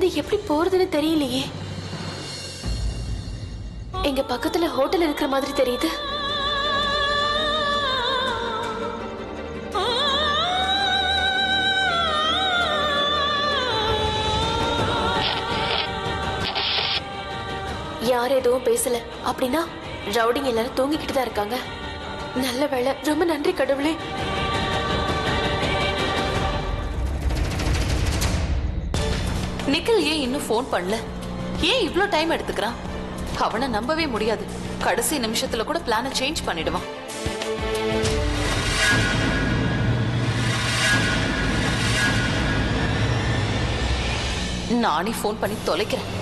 இருந்து எப்படி போறதுன்னு தெரியலையே. எங்க பக்கத்துல ஹோட்டல் இருக்கிற மாதிரி தெரியுது. யார் எதுவும் பேசல அப்படின்னா ரவுடிங் எல்லாரும் தூங்கிக்கிட்டு தான் இருக்காங்க. நல்ல வேளை. ரொம்ப நன்றி கடவுளே. நிக்கில் ஏன் இன்னும் போன் பண்ணல? ஏன் இவ்ளோ டைம் எடுத்துக்கிறான்? அவனை நம்பவே முடியாது. கடைசி நிமிஷத்துல கூட பிளான சேஞ்ச் பண்ணிடுவான். நானே போன் பண்ணி தொலைக்கிறேன்.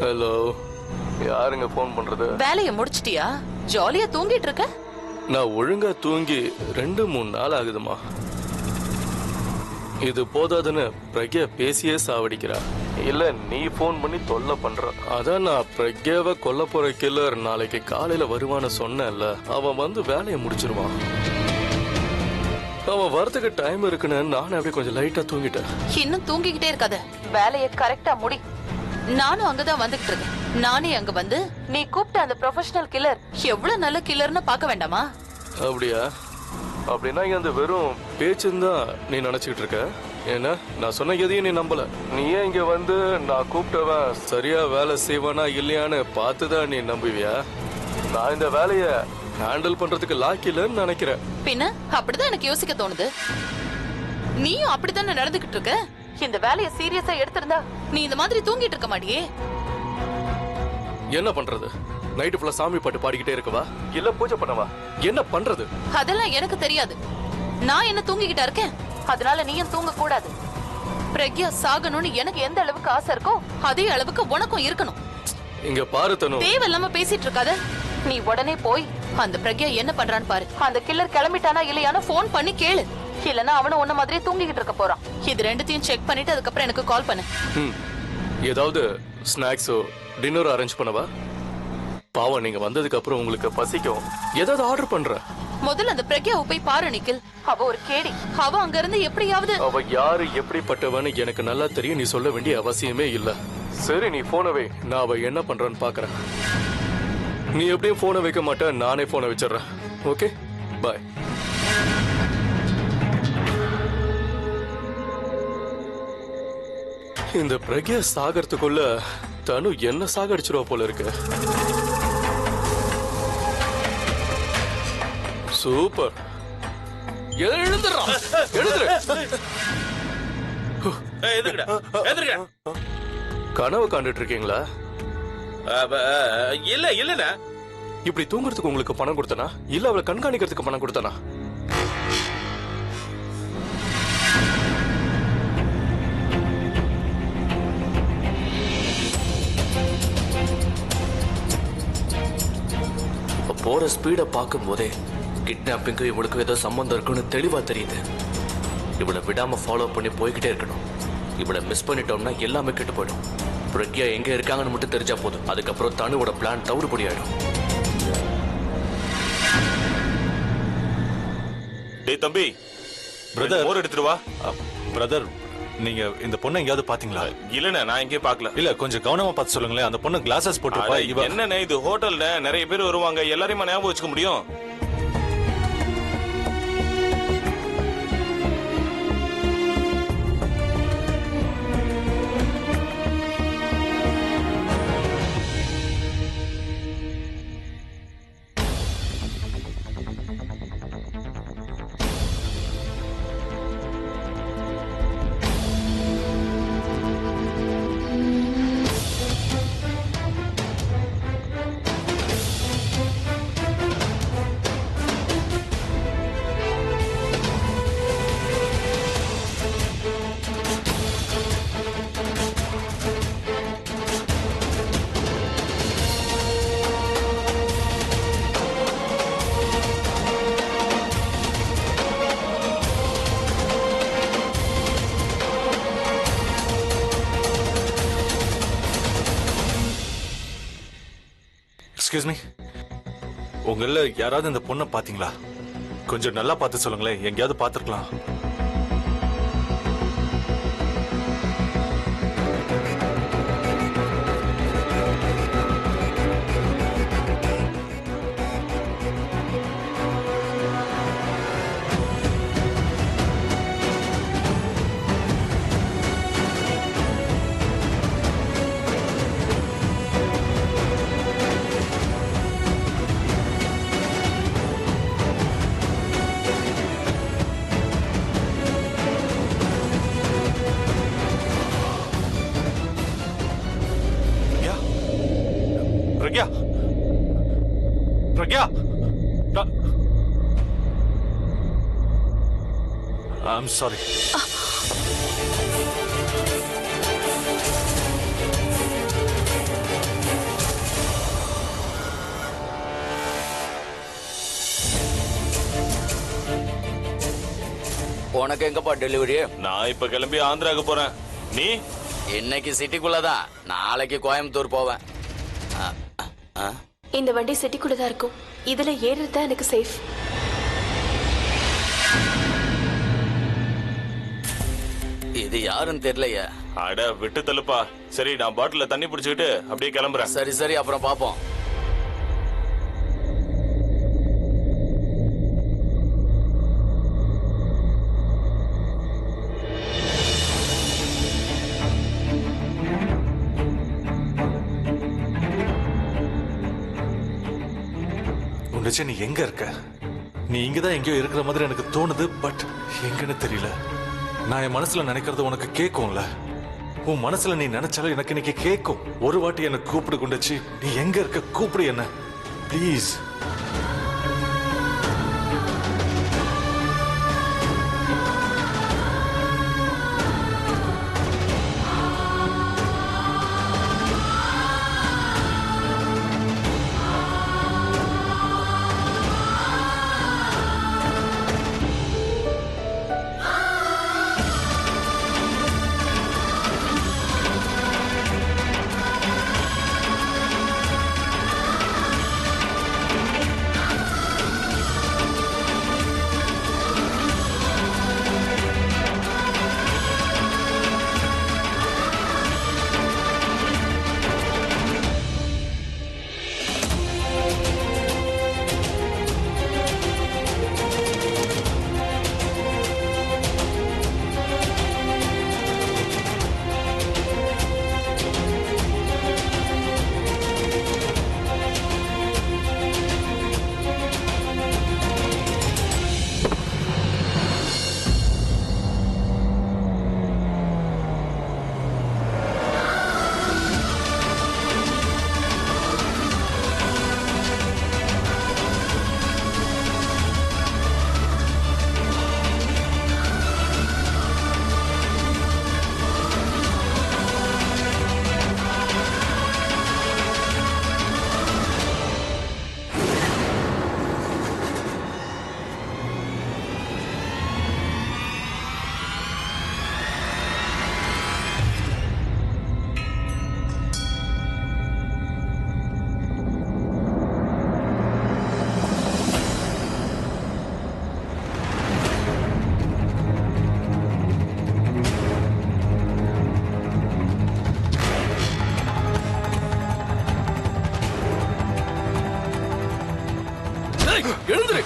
ஹலோ, யாருங்க போன் பண்றது? வேலையை முடிச்சிட்டியா? ஜாலியா தூங்கிட்டு இருக்க? நான் ஒழுங்கா தூங்கி 2-3 நாள் ஆகுதுமா. இது போதாதுன்னு பிரக்யா பேசியே சாவடிக்கிறா. இல்ல நீ போன் பண்ணி தொல்லை பண்ற. அதான் நான் பிரக்யாவை கொல்ல போற கில்லர் நாளைக்கு காலையில வருவான்னு சொன்னேன்ல. அவன் வந்து வேலையை முடிச்சிருவான். அவன் வரதுக்கு டைம் இருக்குன்னு நானும் அப்படியே கொஞ்சம் லைட்டா தூங்கிட்டேன். இன்னும் தூங்கிக்கிட்டே இருக்காத. வேலையை கரெக்டா முடி. நானும் அங்கதான் வந்துகிட்டு இருக்கேன். நானே அங்க வந்து நீ கூப்பிட்ட அந்த ப்ரொஃபஷனல் கில்லர் எவ்வளவு நல்ல கில்லர்னு பார்க்க வேண்டாமா? அப்படியா? அப்படின்னா இங்க அந்த வெறும் பேச்சுந்தான் நீ நினைச்சுக்கிட்டு இருக்க. ஏன்னா நான் சொன்ன எதையும் நீ நம்பல. நீ ஏன் இங்க வந்து நான் கூப்பிட்டவன் சரியா வேலை செய்வானா இல்லையான்னு பார்த்துதான் நீ நம்புவியா? நான் இந்த வேலைய ஹேண்டில் பண்றதுக்கு லாக்கிலன்னு நினைக்கிறேன். பின்ன அப்படிதான் எனக்கு யோசிக்க தோணுது. நீயும் அப்படித்தானே நடந்துகிட்டு இருக்க. இந்த வேலையை சீரியஸா எடுத்திருந்தா நீ இந்த மாதிரி தூங்கிட்டு இருக்க மாட்டியே. என்ன பண்றது? நைட்டு ஃபுல்லா சாமி பாட்டு பாடிக்கிட்டே இருக்கவா இல்ல பூஜை பண்ணவா? என்ன பண்றது? அதெல்லாம் எனக்கு தெரியாது. நான் என்ன தூங்கிக்கிட்டா இருக்கேன்? அதனால நீயும் தூங்க கூடாது. பிரக்யா சாகணும்னு எனக்கு எந்த அளவுக்கு ஆசை இருக்கோ அதே அளவுக்கு உனக்கும் இருக்கணும். இங்க பாரு தனு, தேவையில்லாம பேசிட்டு இருக்காத. நீ உடனே போய் அந்த பிரக்யா என்ன பண்றான்னு பாரு. அந்த கில்லர் கிளம்பிட்டானா இல்லையான்னு போன் பண்ணி கேளு. இல்லனா அவனும் உன்ன மாதிரியே தூங்கிக்கிட்டு இருக்க போறான். இது ரெண்டுத்தையும் செக் பண்ணிட்டு அதுக்கப்புறம் எனக்கு கால் பண்ணு. ஏதாவது ஸ்நாக்ஸோ டின்னரோ அரேஞ்ச் பண்ணவா? பாவம், நீங்க வந்ததுக்கு அப்புறம் உங்களுக்கு பசிக்கும். ஏதாவது ஆர்டர் பண்ற. முதல்ல அந்த பிரக்யாவை போய் பாரு நிக்கில். அவ ஒரு கேடி. அவ அங்க இருந்து எப்படியாவது. அவ யாரு எப்படிப்பட்டவன்னு எனக்கு நல்லா தெரியும். நீ சொல்ல வேண்டிய அவசியமே இல்ல. சரி, நீ போனவே நான் அவ என்ன பண்றான்னு பாக்குறேன். நீ எப்படியும் போனை வைக்க மாட்ட, நானே போனை வச்சிடறேன். ஓகே, பாய். இந்த பிரக்யா சாகறதுக்குள்ள தனு என்ன சாகடிச்சிருவா போல இருக்கு. சூப்பர். எழுந்துடுறா, எழுந்துரு. கனவு காண்டுட்டு இருக்கீங்களா? இல்ல இல்ல. இப்படி தூங்குறதுக்கு உங்களுக்கு பணம் கொடுத்தனா இல்ல அவளை கண்காணிக்கிறதுக்கு பணம் கொடுத்தனா? போற ஸ்பீட பார்க்கும் போதே கிட்னாப்பிங்கு இவளுக்கு ஏதோ சம்பந்தம் இருக்குன்னு தெளிவா தெரியுது. இவளை விடாம ஃபாலோ பண்ணி போய்கிட்டே இருக்கணும். இவளை மிஸ் பண்ணிட்டோம்னா எல்லாமே கெட்டு போயிடும். பிரக்யா எங்க இருக்காங்கன்னு மட்டும் தெரிஞ்சா போதும். அதுக்கப்புறம் தனுவோட பிளான் தவிடுபடி ஆயிடும். டேய் தம்பி, பிரதர் மோர் எடுத்துட்டு வா. பிரதர், நீங்க இந்த பொண்ணை எங்கயாவது பாத்தீங்களா? இல்லண்ணே, நான் எங்கேயும் பார்க்கல. இல்ல, கொஞ்சம் கவனமா பார்த்து சொல்லுங்களேன். அந்த பொண்ணு கிளாஸஸ் போட்டுருப்பா. என்னண்ணே இது ஹோட்டல்ல நிறைய பேர் வருவாங்க, எல்லாரையுமா ஞாபகம் வச்சுக்க முடியும்? எக்ஸ்கியூஸ் மீ, உங்கள யாராவது இந்த பொண்ணை பாத்தீங்களா? கொஞ்சம் நல்லா பார்த்து சொல்லுங்களேன், எங்கேயாவது பார்த்துருக்கலாம். Pragya, Pragya, I'm sorry. உனக்கு எங்கப்பா டெலிவரி? நான் இப்ப கிளம்பி ஆந்திராக்கு போறேன். நீ? இன்னைக்கு சிட்டிக்குள்ளதான், நாளைக்கு கோயம்புத்தூர் போவேன். இந்த வண்டி சிட்டிக்குள்ளதான் இருக்கும். இதுல ஏறுறது தான் எனக்கு சேஃப். இது யாருன்னு தெரியலையே. அட விட்டு தள்ளுப்பா. சரி, நான் பாட்டில தண்ணி பிடிச்சுக்கிட்டு அப்படியே கிளம்புறேன். சரி சரி, அப்புறம் பாப்போம். நீ எங்க இருக்க? நீ இங்கதான் எங்கேயோ இருக்கிற மாதிரி எனக்கு தோணுது, பட் எங்கன்னு தெரியல. நான் என் மனசுல நினைக்கிறது உனக்கு கேட்கும்ல? உன் மனசுல நீ நினைச்சாலும் எனக்கு இன்னைக்கு கேட்கும். ஒரு வாட்டி என்ன கூப்பிடு கொண்டுச்சு. நீ எங்க இருக்க? கூப்பிடு என்ன ப்ளீஸ். எழுந்துரு.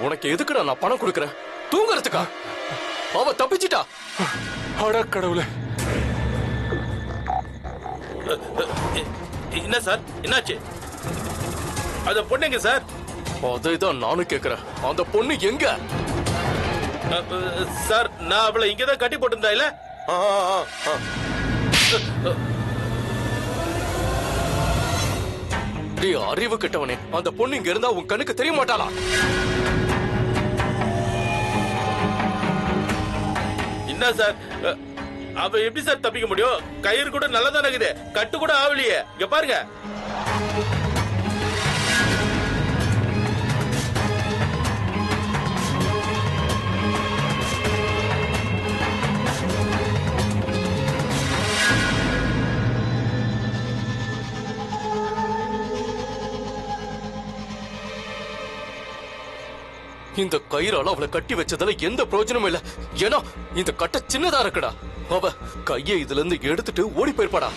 உனக்கு எதுக்குடா நான் பணம் கொடுக்கறேன்? தூங்குறதுக்கா? அவ தப்பிச்சிட்டா. அட கடவுளே. என்ன சார், என்னாச்சு? அந்த பொண்ணுங்க சார்? அதைதான் நானும் கேக்குறேன். அந்த பொண்ணு எங்க? சார், நான் அவளை இங்கதான் கட்டி போட்டிருந்தா இல்ல? அறிவு கெட்டவனே, அந்த பொண்ணு இங்க இருந்தா உன் கண்ணுக்கு தெரிய மாட்டாளா? என்ன சார், அவ எப்படி சார் தப்பிக்க முடியும்? கயிறு கூட நல்லதானே இருக்குது, கட்டு கூட ஆவலியே. இங்க பாருங்க. இந்த கயிறால அவளை கட்டி வச்சதால எந்த பிரயோஜனமும் இல்ல. ஏன்னா இந்த கட்டை சின்னதா இருக்குடா. அவ கையை இதுல இருந்து எடுத்துட்டு ஓடி போயிருப்பாடா.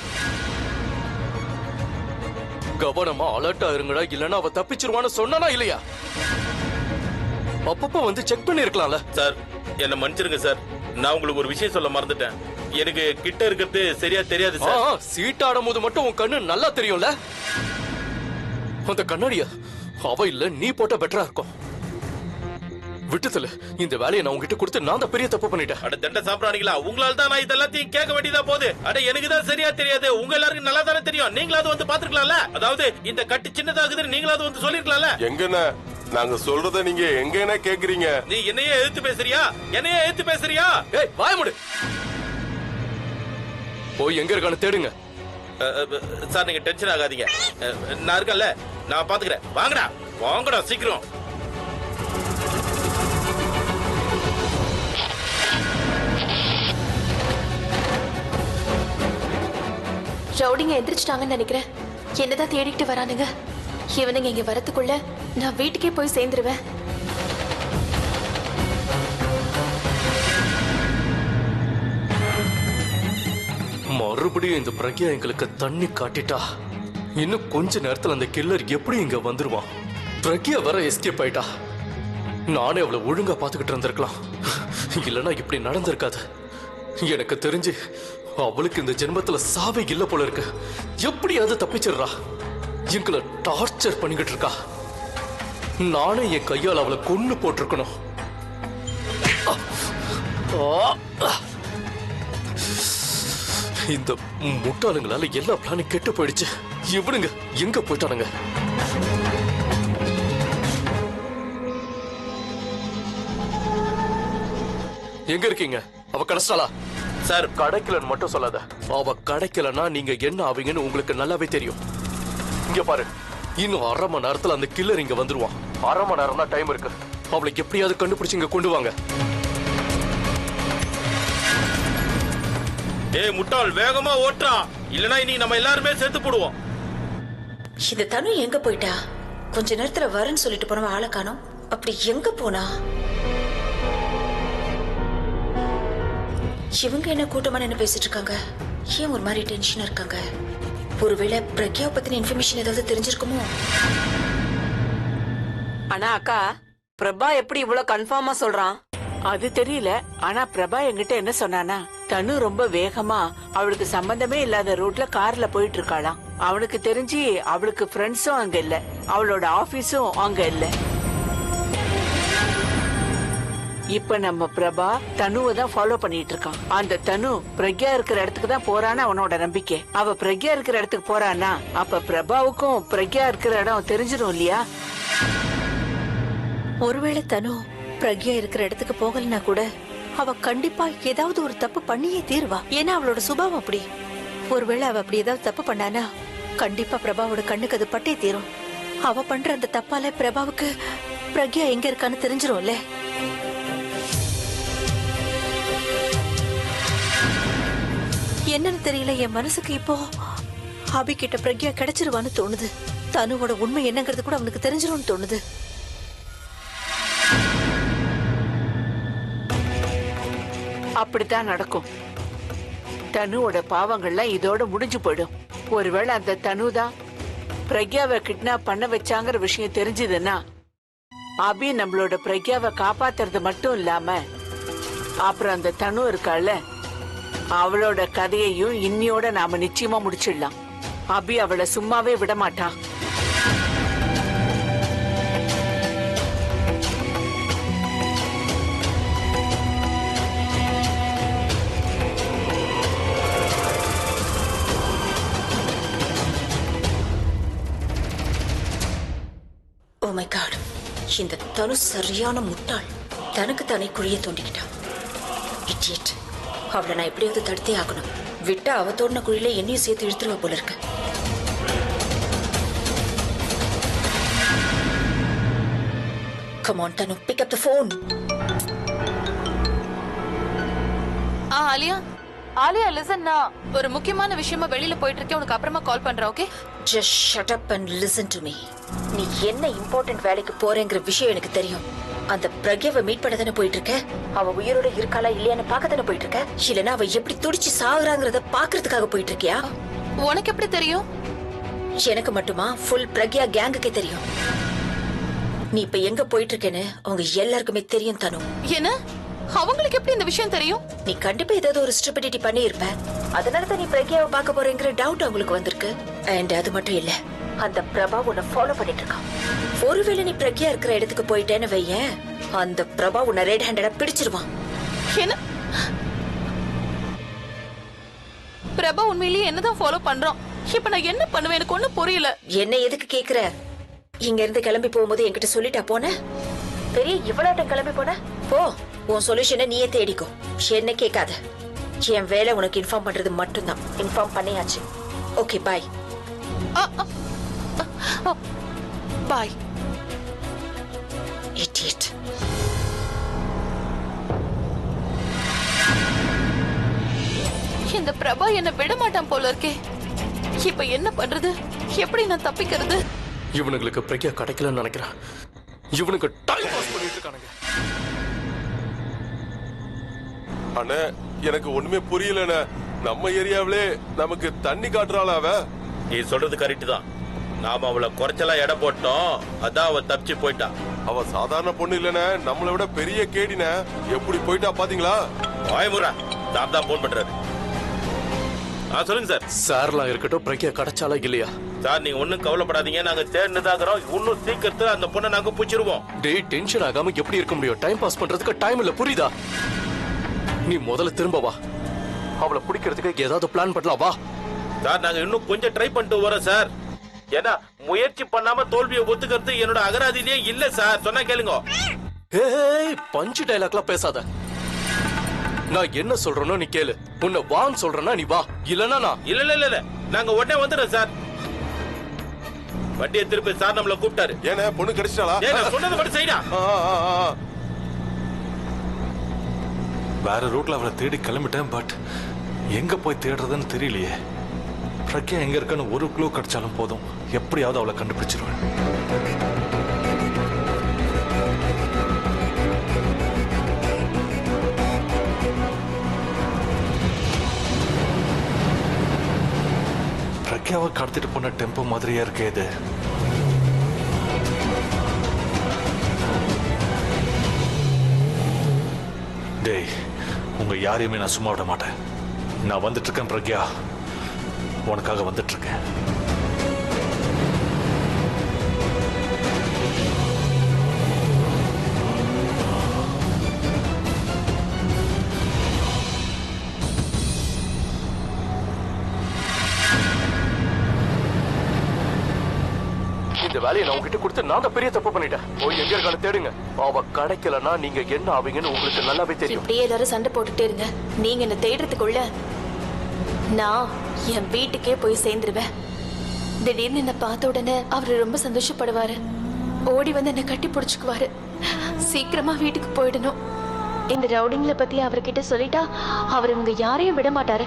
கவனமா அலர்ட்டா இருங்கடா, இல்லன்னா அவ தப்பிச்சிருவான்னு சொன்னானா இல்லையா? அப்பப்ப வந்து செக் பண்ணி இருக்கலாம்ல. சார் என்ன மன்னிச்சிருங்க சார், நான் உங்களுக்கு ஒரு விஷயம் சொல்ல மறந்துட்டேன். எனக்கு கிட்ட இருக்கிறது சரியா தெரியாது சார். சீட்டாடும் போது மட்டும் உன் கண்ணு நல்லா தெரியும்ல. அந்த கண்ணாடியா அவ இல்ல நீ போட்ட பெட்டரா இருக்கும். விட்டுதல இந்த வேலையை நான் உங்ககிட்ட கொடுத்து நான் தான் பெரிய தப்பு பண்ணிட்டேன். அட தண்ட சாப்பிடானீங்களா, உங்களால தான் நான் இதெல்லாத்தையும் கேட்க வேண்டியதா போகுது. அட எனக்கு தான் சரியா தெரியாது, உங்க எல்லாருக்கும் நல்லா தானே தெரியும். நீங்களாவது வந்து பாத்துக்கலாம்ல. அதாவது இந்த கட்டு சின்னதாகுதுன்னு நீங்களாவது வந்து சொல்லிருக்கலாம்ல. எங்கண்ணா நாங்க சொல்றத நீங்க எங்க கேக்குறீங்க? நீ என்னையே எதிர்த்து பேசுறியா? என்னையே எதிர்த்து பேசுறியா? ஏய் வாய மூடு. போய் எங்க இருக்கான்னு தேடுங்க. சார் நீங்க டென்ஷன் ஆகாதீங்க, நான் இருக்கேன்ல, நான் பாத்துக்கிறேன். வாங்கடா வாங்கடா சீக்கிரம். ரவுடிங்க எந்திரிச்சிட்டாங்கன்னு நினைக்கிறேன். என்னதான் தேடிக்கிட்டு வரானுங்க. இவனுங்க இங்க வரத்துக்குள்ள நான் வீட்டுக்கே போய் சேர்ந்துருவேன். மறுபடியும் இந்த பிரக்யா எங்களுக்கு தண்ணி காட்டிட்டா இன்னும் கொஞ்ச நேரத்துல அந்த கில்லர் எப்படி இங்க வந்துருவான். பிரக்யா வர எஸ்கேப் ஆயிட்டா. நானே அவளை ஒழுங்கா பாத்துக்கிட்டு இருந்திருக்கலாம், இல்லைன்னா இப்படி நடந்திருக்காது. எனக்கு தெரிஞ்சு அவளுக்கு இந்த ஜென்மத்துல சாவே இல்ல போல இருக்கு. எப்படியாவது தப்பிச்சிடுறா. எங்களை டார்ச்சர் பண்ணிக்கிட்டு இருக்கா. நானே என் கையால் அவளை கொன்னு போட்டிருக்கணும். இந்த முட்டாளுங்களால எல்லா பிளானும் கெட்டு போயிடுச்சு. இவனுங்க எங்க போயிட்டானுங்க? எங்க இருக்கீங்க? அவ கிடைச்சாளா? சார் கிடைக்கலன்னு மட்டும் சொல்லாத. அவ கிடைக்கலன்னா நீங்க என்ன ஆவீங்கன்னு உங்களுக்கு நல்லாவே தெரியும். இங்க பாரு, இன்னும் 1/2 மணி நேரத்துல அந்த கில்லர் இங்க வந்துருவான். 1/2 மணி நேரம் தான் டைம் இருக்கு. அவளை எப்படியாவது கண்டுபிடிச்சு இங்க கொண்டு வாங்க. ஏய் முட்டாள், வேகமா ஓட்டுறா, இல்லனா இன்னைக்கு நம்ம எல்லாருமே செத்து போடுவோம். இந்த தனு எங்க போயிட்டா? கொஞ்ச நேரத்துல வரேன்னு சொல்லிட்டு போனவ ஆளை காணோம். அப்படி எங்க போனா? இவங்க என்ன கூட்டமா என்ன பேசிட்டு இருக்காங்க? ஏன் ஒரு மாதிரி டென்ஷனா இருக்காங்க? ஒருவேளை பிரக்யா பத்தின இன்ஃபர்மேஷன் ஏதாவது தெரிஞ்சிருக்குமோ? ஆனா அக்கா, பிரபா எப்படி இவ்வளவு கன்ஃபார்மா சொல்றான்? அது தெரியல. ஆனா பிரபா என்கிட்ட என்ன சொன்னானா, தனு ரொம்ப வேகமா அவளுக்கு சம்பந்தமே இல்லாத ரூட்ல கார்ல போயிட்டு இருக்காளாம். அவனுக்கு தெரிஞ்சு அவளுக்கு ஃப்ரெண்ட்ஸும் அங்க இல்ல, அவளோட ஆபீஸும் அங்க இல்ல. இப்ப நம்ம பிரபா தனுவை தான் ஃபாலோ பண்ணிட்டு இருக்கான். அந்த தனு பிரக்யா இருக்கிற இடத்துக்கு தான் போறான்னு அவனோட நம்பிக்கை. அவ பிரக்யா இருக்கிற இடத்துக்கு போறான்னா அப்ப பிரபாவுக்கும் பிரக்யா இருக்கிற இடம் தெரிஞ்சிடும் இல்லையா? ஒருவேளை தனு பிரக்யா இருக்கிற இடத்துக்கு போகலனா கூட அவ கண்டிப்பா ஏதாவது ஒரு தப்பு பண்ணியே தீர்வா. ஏன்னா அவளோட சுபாவம் அப்படி. ஒருவேளை அவ அப்படி ஏதாவது தப்பு பண்ணானா கண்டிப்பா பிரபாவோட கண்ணுக்கு அது பட்டே தீரும். அவ பண்ற அந்த தப்பால பிரபாவுக்கு பிரக்யா எங்க இருக்கான்னு தெரிஞ்சிரும்ல. என்னன்னு தெரியல, என் மனசுக்கு இப்போ அபி கிட்ட பிரக்யா கிடைச்சிருவான்னு தோணுது. தனுவோட உண்மை என்னங்கிறது கூட அவனுக்கு தெரிஞ்சிரும்னு தோணுது. அப்படித்தான் நடக்கும். தனுவோட பாவங்கள்லாம் இதோட முடிஞ்சு போயிடும். ஒருவேளை அந்த தனு தான் பிரக்யாவை கிட்னாப் பண்ண வச்சாங்கிற விஷயம் தெரிஞ்சதுன்னா அபி நம்மளோட பிரக்யாவை காப்பாத்துறது மட்டும் இல்லாம அப்புறம் அந்த தனு இருக்கால, அவளோட கதையையும் இன்னியோட நாம நிச்சயமா முடிச்சிடலாம். அபி அவளை சும்மாவே விட மாட்டான். ஓ மை காட், இந்த தனு சரியான முட்டாள். தனக்கு தானே குழிய தோண்டிக்கிட்டான். இடியட். அவளை நான் எப்படியாவது தடுத்தே ஆகணும். விட்டா அவ தோண்டின குழியில என்னையும் சேர்த்து இழுத்துருவா போல இருக்கு. Come on Tanu, pick up the phone. Alia, Alia listen, நான் ஒரு முக்கியமான விஷயமா வெளியில போயிட்டு இருக்கேன். உனக்கு அப்புறமா கால் பண்றேன். Okay? Just shut up and listen to me. நீ என்ன இம்பார்ட்டன்ட் வேலைக்கு போறேங்கிற விஷயம் எனக்கு தெரியும். அந்த பிரக்யாவை மீட் பண்ண தானே போயிட்டு இருக்க. அவ உயிரோட இருக்காளா இல்லையான்னு பார்க்க தானே போயிட்டு இருக்க. இல்லனா அவ எப்படி துடிச்சு சாகுறாங்கறத பாக்குறதுக்காக போயிட்டு இருக்கியா? உனக்கு எப்படி தெரியும்? எனக்கு மட்டுமா, ஃபுல் பிரக்யா கேங்குக்கே தெரியும். நீ இப்ப எங்க போயிட்டு இருக்கேன்னு அவங்க எல்லாருக்குமே தெரியும் தனு. என்ன? அவங்களுக்கு எப்படி இந்த விஷயம் தெரியும்? நீ கண்டிப்பா ஏதாவது ஒரு ஸ்டூபிடிட்டி பண்ணி இருப்ப. அதனாலதான் நீ பிரக்யாவை பார்க்க போறேங்கிற டவுட் அவங்களுக்கு வந்திருக்கு. அண்ட் அது மட்டும் இல்ல, அந்த பிரபா உன்னை ஃபாலோ பண்ணிட்டு இருக்கான். ஒருவேளை நீ பிரக்யா இருக்கிற இடத்துக்கு போயிட்டேன்னு வையேன், அந்த பிரபா உன்னை ரெட் ஹேண்டடா பிடிச்சிருவான். என்ன? பிரபா உண்மையிலேயே என்னதான் ஃபாலோ பண்றான்? இப்ப நான் என்ன பண்ணுவேன்? எனக்கு ஒண்ணும் புரியல. என்ன எதுக்கு கேக்குற? இங்க இருந்து கிளம்பி போகும்போது என்கிட்ட சொல்லிட்டா போன? பெரிய இவ்வளவு கிளம்பி போன? போ, உன் சொல்யூஷனை நீயே தேடிக்கோ. என்ன கேட்காத. என் வேலை உனக்கு இன்ஃபார்ம் பண்றது மட்டும்தான். இன்ஃபார்ம் பண்ணியாச்சு. ஓகே, பாய். பாய். இடியட். இந்த பிரபா என்ன விட மாட்டான் போல இருக்கே. இப்ப என்ன பண்றது? எப்படி நான் தப்பிக்கிறது? இவனுங்களுக்கு பிரக்யா கிடைக்கலன்னு நினைக்கிறேன். இவனுக்கு டைம் பாஸ் பண்ணிட்டு இருக்கானுங்க. அண்ணே, எனக்கு ஒண்ணுமே புரியலண்ணே. நம்ம ஏரியாவிலே நமக்கு தண்ணி காட்டுறாளா அவ? நீ சொல்றது கரெக்ட் தான். நாம அவளை குறைச்சலா எடை போட்டோம், அதான் அவ தப்பிச்சு போயிட்டா. அவ சாதாரண பொண்ணு இல்லனே, நம்மளை விட பெரிய கேடின. எப்படி போயிட்டா பாத்தீங்களா? வாய்முறா, சார் தான் போன் பண்றாரு. சொல்லுங்க சார். சார்லாம் இருக்கட்டும், பிரக்யா கிடைச்சாலா இல்லையா? சார், நீங்க ஒண்ணும் கவலைப்படாதீங்க. நாங்க தேடினதாகிறோம். இன்னும் சீக்கிரத்துல அந்த பொண்ணை நாங்க பிடிச்சிருவோம். டேய், டென்ஷன் ஆகாம எப்படி இருக்க முடியும்? டைம் பாஸ் பண்றதுக்கு டைம் இல்ல, புரியுதா? நீ முதல்ல திரும்ப வா. அவளை பிடிக்கிறதுக்கு ஏதாவது பிளான் பண்ணலாம், வா. சார், நாங்க இன்னும் கொஞ்சம் ட்ரை பண்ணிட்டு வரோம் சார். ஏன்னா முயற்சி பண்ணாம தோல்வியை ஒத்துக்கிறது என்னோட அகராதியிலே இல்ல சார். சொன்னா கேளுங்க. ஏய், பஞ்சு டைலாக்லாம் பேசாத. நான் என்ன சொல்றேனோ நீ கேளு. உன்னை வான்னு சொல்றேன்னா நீ வா, இல்லன்னா நான். இல்ல நாங்க உடனே வந்துடுறோம் சார். வண்டியை திருப்பி சார் நம்மள கூப்பிட்டாரு. ஏன்னா பொண்ணு கிடைச்சிட்டாளா? சொன்னது மட்டும் செய்டா. வேற ரூட்ல அவளை தேடி கிளம்பிட்டேன். பட் எங்க போய் தேடுறதுன்னு தெரியலையே. பிரக்யா எங்க இருக்குன்னு ஒரு க்ளூ கிடைச்சாலும் போதும், எப்படியாவது அவளை கண்டுபிடிச்சிருவேன். பிரக்யாவை கடத்திட்டு போன டெம்போ மாதிரியே இருக்கே இது. டேய், உங்க யாரையுமே நான் சும்மா விட மாட்டேன். நான் வந்துட்டு இருக்கேன் பிரக்யா, உனக்காக வந்துட்டு இருக்கேன். இந்த வேலையை நான் உங்ககிட்ட கொடுத்து நான் தான் பெரிய தப்பு பண்ணிட்டேன். போய் எங்க இருக்கான்னு தேடுங்க. அவ கிடைக்கலன்னா நீங்க என்ன ஆவீங்கன்னு உங்களுக்கு நல்லாவே தெரியும். இப்படியே எல்லாரும் சண்டை போட்டுட்டே இருங்க. நீங்க என்ன தேடுறதுக்குள்ள நான் என் வீட்டுக்கே போய் சேர்ந்துருவேன். திடீர்னு என்ன பார்த்த உடனே அவரு ரொம்ப சந்தோஷப்படுவாரு. ஓடி வந்து என்ன கட்டி பிடிச்சுக்குவாரு. சீக்கிரமா வீட்டுக்கு போயிடணும். இந்த ரவுடிங்களை பத்தி அவர்கிட்ட சொல்லிட்டா அவர் இவங்க யாரையும் விட மாட்டாரு.